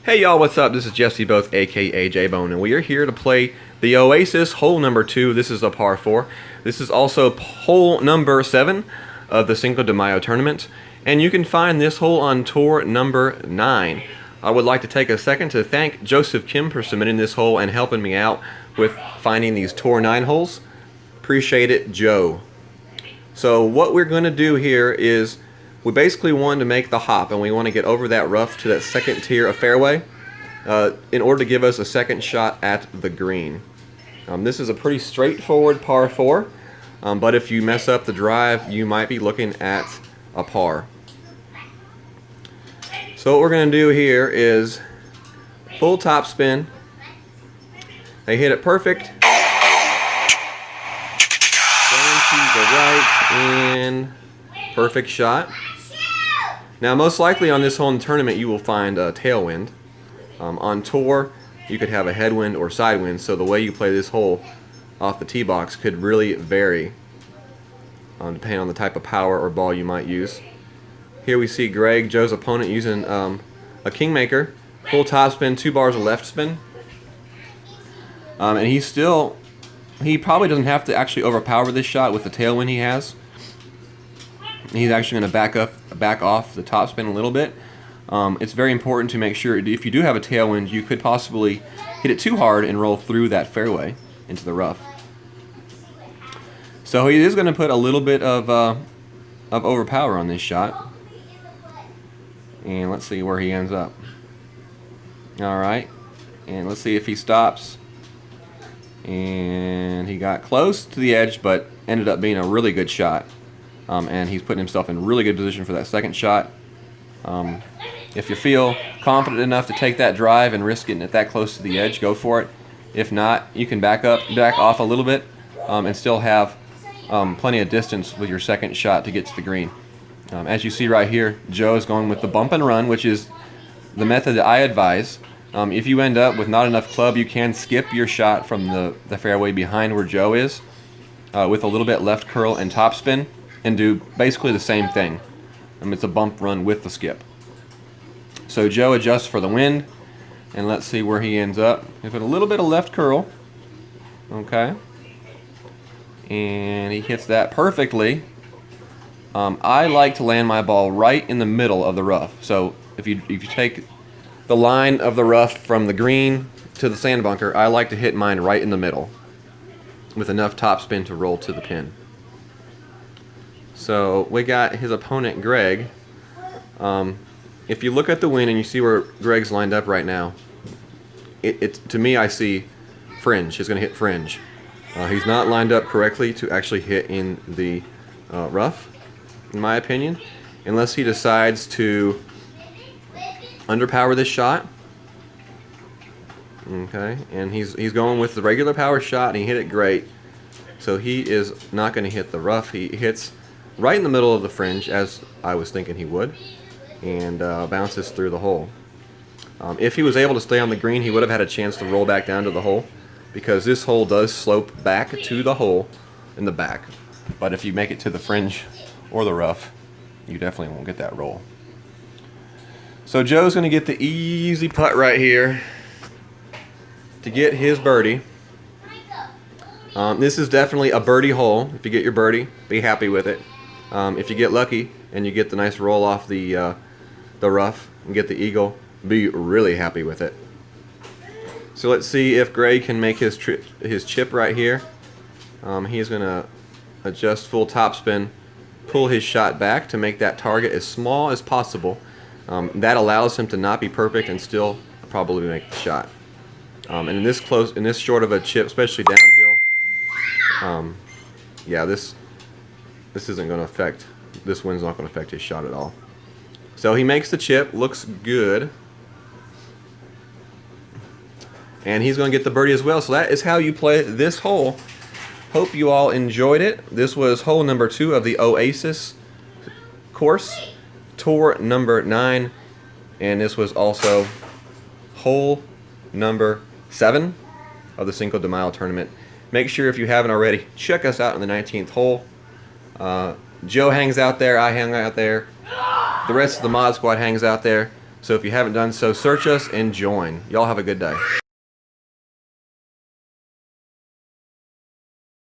Hey y'all, what's up? This is Jesse Both, aka J-Bone, and we are here to play the Oasis hole number 2. This is a par 4. This is also hole number 7 of the Cinco De Mayo tournament, and you can find this hole on tour number 9. I would like to take a second to thank Joseph Kim for submitting this hole and helping me out with finding these tour 9 holes. Appreciate it, Joe. So what we're going to do here is we basically want to make the hop, and we want to get over that rough to that second tier of fairway in order to give us a second shot at the green. This is a pretty straightforward par 4, but if you mess up the drive, you might be looking at a par. So what we're going to do here is full top spin. They hit it perfect. Going to the right and perfect shot. Now, most likely on this hole in the tournament, you will find a tailwind. On tour, you could have a headwind or side wind, so the way you play this hole off the tee box could really vary depending on the type of power or ball you might use. Here we see Greg, Joe's opponent, using a Kingmaker, full top spin, 2 bars of left spin. And he probably doesn't have to actually overpower this shot with the tailwind he has. He's actually going to back off the top spin a little bit. It's very important to make sure if you do have a tailwind, you could possibly hit it too hard and roll through that fairway into the rough. So he is going to put a little bit of overpower on this shot. And let's see where he ends up. Alright, and let's see if he stops. And he got close to the edge, but ended up being a really good shot. And he's putting himself in really good position for that second shot. If you feel confident enough to take that drive and risk getting it that close to the edge, go for it. If not, you can back off a little bit, and still have plenty of distance with your second shot to get to the green. As you see right here, Joe is going with the bump and run, which is the method that I advise. If you end up with not enough club, you can skip your shot from the fairway behind where Joe is with a little bit left curl and top spin, and do basically the same thing. It's a bump run with the skip. So Joe adjusts for the wind, and let's see where he ends up. He's got a little bit of left curl, okay, and he hits that perfectly. I like to land my ball right in the middle of the rough. So if you take the line of the rough from the green to the sand bunker, I like to hit mine right in the middle with enough top spin to roll to the pin. So we got his opponent Greg. If you look at the wind and you see where Greg's lined up right now, to me I see fringe. He's going to hit fringe. He's not lined up correctly to actually hit in the rough, in my opinion, unless he decides to underpower this shot. Okay, and he's going with the regular power shot, and he hit it great. So he is not going to hit the rough. He hits right in the middle of the fringe, as I was thinking he would, and bounces through the hole. If he was able to stay on the green, he would have had a chance to roll back down to the hole, because this hole does slope back to the hole in the back. But if you make it to the fringe or the rough, you definitely won't get that roll. So Joe's going to get the easy putt right here to get his birdie. This is definitely a birdie hole. If you get your birdie, be happy with it. If you get lucky and you get the nice roll off the rough and get the eagle, be really happy with it. So let's see if Greg can make his chip right here. He's going to adjust full top spin, pull his shot back to make that target as small as possible. That allows him to not be perfect and still probably make the shot. And in this short of a chip, especially downhill, yeah, this isn't going to affect. This wind's not going to affect his shot at all. So he makes the chip, looks good, and he's going to get the birdie as well. So that is how you play this hole. Hope you all enjoyed it. This was hole number 2 of the Oasis course, tour number 9, and this was also hole number 7 of the Cinco de Mayo tournament. Make sure, if you haven't already, check us out in the 19th hole. Joe hangs out there, I hang out there, the rest of the mod squad hangs out there. So if you haven't done so, search us and join. Y'all have a good day.